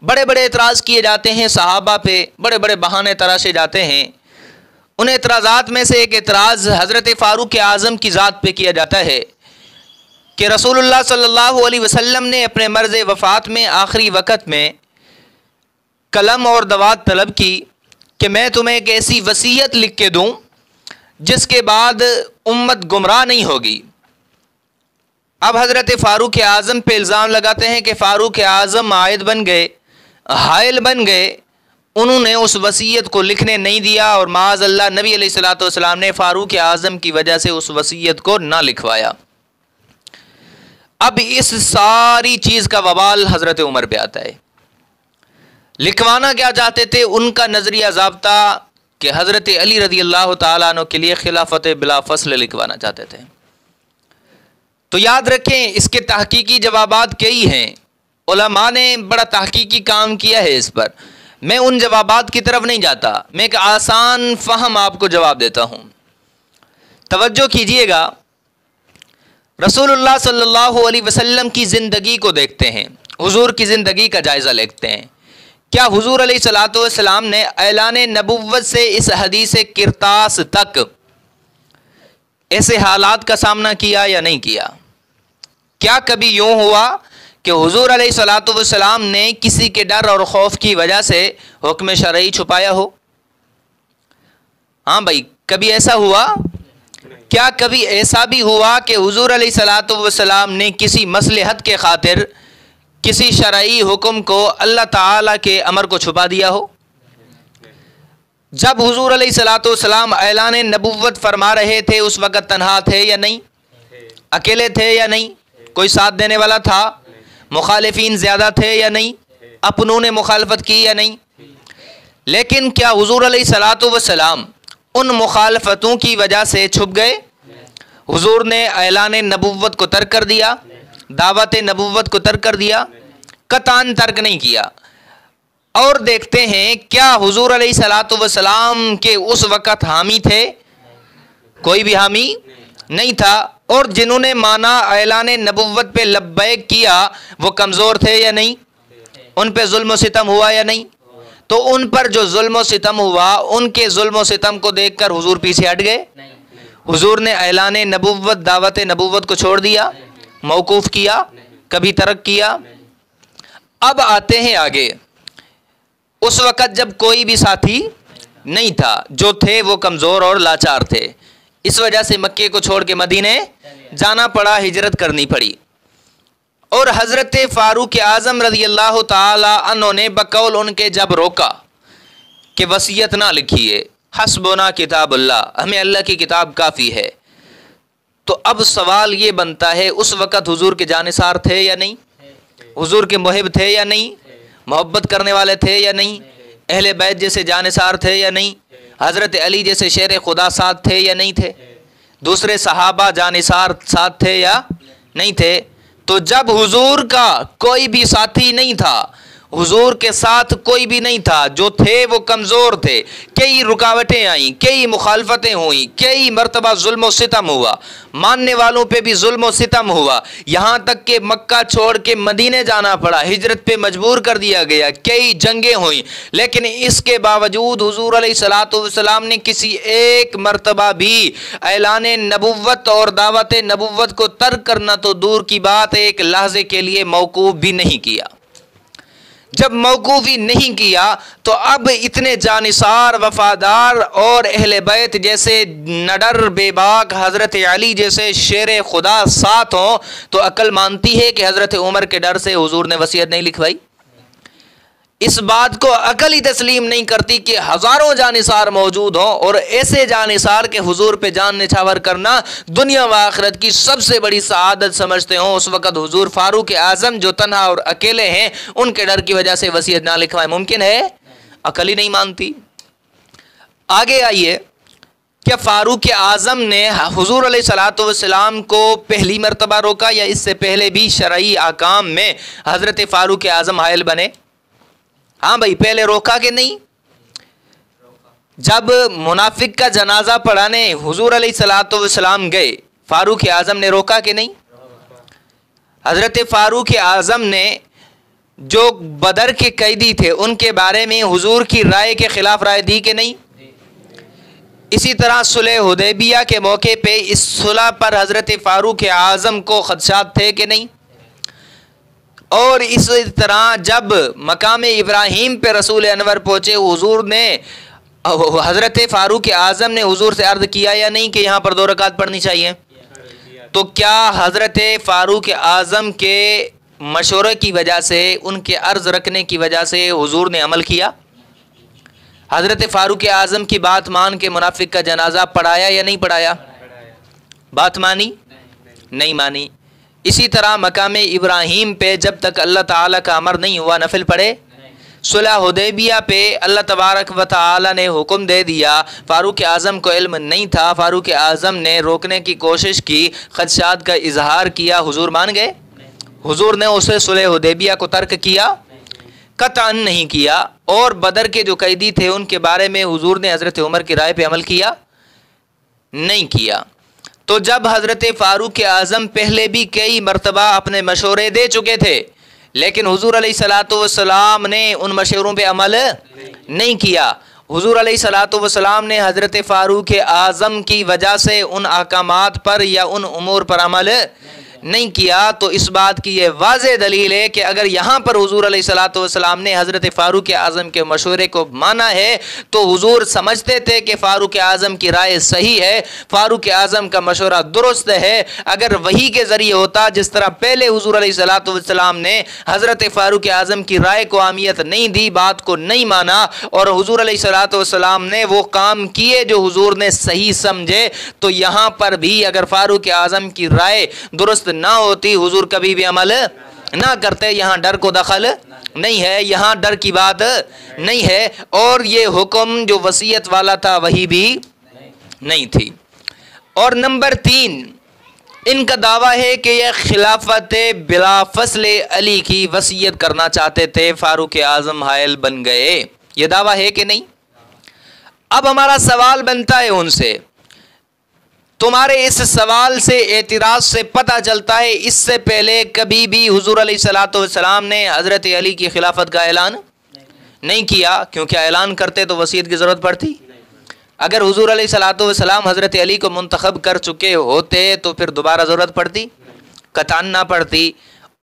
बड़े बड़े एतराज़ किए जाते हैं सहाबा पे, बड़े बड़े बहाने तराशे जाते हैं। उन एतराज़ात में से एक एतराज़ हज़रत फ़ारूक आज़म की ज़ात पे किया जाता है कि रसूलुल्लाह सल्लल्लाहु अलैहि वसल्लम ने अपने मर्ज़ वफ़ात में आखिरी वक़्त में कलम और दवात तलब की कि मैं तुम्हें एक ऐसी वसीयत लिख के दूँ जिसके बाद उम्मत गुमराह नहीं होगी। अब हज़रत फ़ारूक आज़म पे इल्ज़ाम लगाते हैं कि फ़ारूक आज़म आयद बन गए, हाइल बन गए, उन्होंने उस वसीयत को लिखने नहीं दिया और माअज़ल्लाह नबी अलैहिस्सलातु वस्सलाम ने फ़ारूक आज़म की वजह से उस वसीयत को ना लिखवाया। अब इस सारी चीज़ का वबाल हज़रत उमर पे आता है। लिखवाना क्या चाहते थे? उनका नज़रिया ज़ाब्ता कि हज़रत अली रज़ी अल्लाह तआला अन्हु के लिए खिलाफत बिला फ़स्ल लिखवाना चाहते थे। तो याद रखें, इसके तहकीकी जवाबात कई हैं, उलमा ने बड़ा तहकीकी काम किया है इस पर। मैं उन जवाबात की तरफ नहीं जाता, मैं एक आसान फ़हम आपको जवाब देता हूँ। तवज्जो कीजिएगा, रसूलुल्लाह सल्लल्लाहु अलैहि वसल्लम की ज़िंदगी को देखते हैं, हुज़ूर की ज़िंदगी का जायज़ा लेते हैं। क्या हुज़ूर अलैहिस्सलातु वस्सलाम ने ऐलान नबुव्वत से इस हदीस किरतास तक ऐसे हालात का सामना किया या नहीं किया? क्या कभी यूँ हुआ कि हुज़ूर अलैहिस्सलातु वस्सलाम ने किसी के डर और खौफ की वजह से हुक्म शरई छुपाया हो? हाँ भाई, कभी ऐसा हुआ? क्या कभी ऐसा भी हुआ कि हुज़ूर अलैहिस्सलातु वस्सलाम ने किसी मसलहत के खातिर किसी शरई हुक्म को अल्लाह ताला के अमर को छुपा दिया हो? जब हुज़ूर अलैहिस्सलातु वस्सलाम ऐलान नबुव्वत फरमा रहे थे उस वक़्त तन्हा थे या नहीं? अकेले थे या नहीं? कोई साथ देने वाला था? मुखालिफीन ज़्यादा थे या नहीं? अपनों ने मुखालफत की या नहीं? लेकिन क्या हुज़ूर अलैहिस्सलातु वस्सलाम उन मुखालफतों की वजह से छुप गए? हुज़ूर ने ऐलान नबुव्वत को तर्क कर दिया, दावत नबुव्वत को तर्क कर दिया? कतान तर्क नहीं किया। और देखते हैं, क्या हुज़ूर अलैहिस्सलातु वस्सलाम के उस वक़्त हामी थे? कोई भी हामी नहीं था। और जिन्होंने माना ऐलान नबुव्वत पे लब्बैक किया, वो कमज़ोर थे या नहीं? उन पे जुल्म सितम हुआ या नहीं? तो उन पर जो जुल्म सितम हुआ, उनके जुल्म सितम को देखकर हुज़ूर पीछे हट गए? हुज़ूर ने ऐलान नबुव्वत, दावत नबुव्वत को छोड़ दिया, मौकूफ़ किया, कभी तरक किया? अब आते हैं आगे। उस वक़्त जब कोई भी साथी नहीं था, जो थे वो कमज़ोर और लाचार थे, इस वजह से मक्के को छोड़ के मदीने जाना पड़ा, हिजरत करनी पड़ी। और हज़रत फ़ारूक आज़म रज़ी अल्लाह ताला अन्हु ने बकौल उनके जब रोका कि वसीयत ना लिखिए, हस्बुना किताबुल्लाह, हमें अल्लाह की किताब काफ़ी है। तो अब सवाल ये बनता है, उस वक़्त हुज़ूर के जानिसार थे या नहीं? हुज़ूर के मुहिब थे या नहीं? मोहब्बत करने वाले थे या नहीं? अहले बैत जैसे जानिसार थे या नहीं? हज़रत अली जैसे शेर खुदा साथ थे या नहीं थे? दूसरे सहाबा जानिसार साथ थे या नहीं थे? तो जब हुज़ूर का कोई भी साथी नहीं था, हुज़ूर के साथ कोई भी नहीं था, जो थे वो कमज़ोर थे, कई रुकावटें आईं, कई मुखालफतें हुई, कई मरतबा जुल्म सितम हुआ, मानने वालों पे भी जुल्म सितम हुआ, यहाँ तक कि मक्का छोड़ के मदीने जाना पड़ा, हिजरत पे मजबूर कर दिया गया, कई जंगें हुई। लेकिन इसके बावजूद हुज़ूर अलैहिस्सलातु वस्सलाम ने किसी एक मरतबा भी ऐलान नबुव्वत और दावत नबुव्वत को तर्क करना तो दूर की बात, एक लहज़े के लिए मौकूफ़ भी नहीं किया। जब मौकूफ़ी नहीं किया तो अब इतने जानिसार, वफ़ादार और अहले बैत जैसे नडर बेबाक हज़रत अली जैसे शेर खुदा साथ हों, तो अकल मानती है कि हज़रत उमर के डर से हुज़ूर ने वसीयत नहीं लिखवाई। इस बात को अकल ही तस्लीम नहीं करती कि हज़ारों जानिसार मौजूद हों और ऐसे जानिसार के हुजूर पे जान निछावर करना दुनिया व आखिरत की सबसे बड़ी सआदत समझते हों। उस वक़्त हुजूर फारूक आज़म जो तन्हा और अकेले हैं, उनके डर की वजह से वसीयत ना लिखवाएं मुमकिन है? अकल ही नहीं मानती। आगे आइए, क्या फारूक आज़म ने हुजूर अलैहिस्सलातु वस्सलाम को पहली मरतबा रोका या इससे पहले भी शरई आकाम में हज़रत फारूक आज़म हायल बने? हाँ भाई, पहले रोका कि नहीं? जब मुनाफिक का जनाजा पढ़ाने हुजूर अलैहिस्सलातु वस्सलाम गए, फारूक आज़म ने रोका कि नहीं? हज़रत फारूक आज़म ने जो बदर के कैदी थे उनके बारे में हुजूर की राय के खिलाफ राय दी कि नहीं? इसी तरह सुलह हुदैबिया के मौके पे इस सुलह पर हज़रत फ़ारूक आज़म को खदशात थे कि नहीं? और इसी तरह जब मकाम इब्राहीम पे रसूल अनवर पहुँचे, हुजूर ने हज़रत फ़ारूक आज़म ने हुजूर से अर्ज़ किया या नहीं कि यहाँ पर 2 रकात पढ़नी चाहिए? तो क्या हज़रत फ़ारूक आज़म के मशवरे की वजह से, उनके अर्ज़ रखने की वजह से हुजूर ने अमल किया? हज़रत फ़ारूक आज़म की बात मान के मुनाफिक का जनाजा पढ़ाया या नहीं पढ़ाया? बात मानी? नहीं मानी। इसी तरह मकाम इब्राहीम पे जब तक अल्लाह ताला का अमर नहीं हुआ नफिल पढ़े। सुलह हुदैबिया पे अल्लाह तबारक व तआला ने हुक्म दे दिया, फ़ारूक आज़म को इल्म नहीं था, फ़ारूक आज़म ने रोकने की कोशिश की, खदशात का इजहार किया, हुजूर मान गए? हुजूर ने उसे सुलह हुदैबिया को तर्क किया? कतअन नहीं किया। और बदर के जो कैदी थे उनके बारे में हुजूर ने हज़रत उमर की राय पे अमल किया? नहीं किया। तो जब हज़रत फ़ारूक आज़म पहले भी कई मरतबा अपने मशवरे दे चुके थे, लेकिन हुजूर अलैहिस्सलातु वस्सलाम ने उन मशवरों पे अमल नहीं किया। हुजूर अलैहिस्सलातु वस्सलाम ने हज़रत फ़ारूक आज़म की वजह से उन अहकामात पर या उन उमूर पर अमल नहीं किया। तो इस बात की ये वाज़ेह दलील है कि अगर यहाँ पर हुजूर अलैहिस्सलातु वस्सलाम ने हज़रत फ़ारूक आज़म के मशवरे को माना है तो हुजूर समझते थे कि फ़ारूक आज़म की राय सही है, फ़ारूक आज़म का मशवरा दुरुस्त है। अगर वही के ज़रिए होता, जिस तरह पहले हुजूर अलैहिस्सलातु वस्सलाम ने हज़रत फ़ारूक आज़म की राय को अहमियत नहीं दी, बात को नहीं माना, और हुजूर अलैहिस्सलातु वस्सलाम ने वो काम किए जो हुजूर ने सही समझे, तो यहाँ पर भी अगर फ़ारूक आज़म की राय दुरुस्त ना होती, हुजूर कभी भी अमल ना करते। यहाँ डर को दखल नहीं है, यहाँ डर की बात नहीं है। और ये हुक्म जो वसीयत वाला था वही भी नहीं थी। और नंबर 3, इनका दावा है कि यह खिलाफत बिला फस्ल अली की वसीयत करना चाहते थे, फ़ारूक आज़म हायल बन गए। ये दावा है कि नहीं? अब हमारा सवाल बनता है उनसे, तुम्हारे इस सवाल से, एतराज़ से पता चलता है इससे पहले कभी भी हुजूर अलैहिस्सलातु वस्सलाम ने हज़रत अली की खिलाफत का ऐलान नहीं किया, क्योंकि ऐलान करते तो वसीयत की ज़रूरत पड़ती। अगर हुजूर अलैहिस्सलातु वस्सलाम हज़रत अली को मुंतखब कर चुके होते तो फिर दोबारा ज़रूरत पड़ती? कतान ना पड़ती।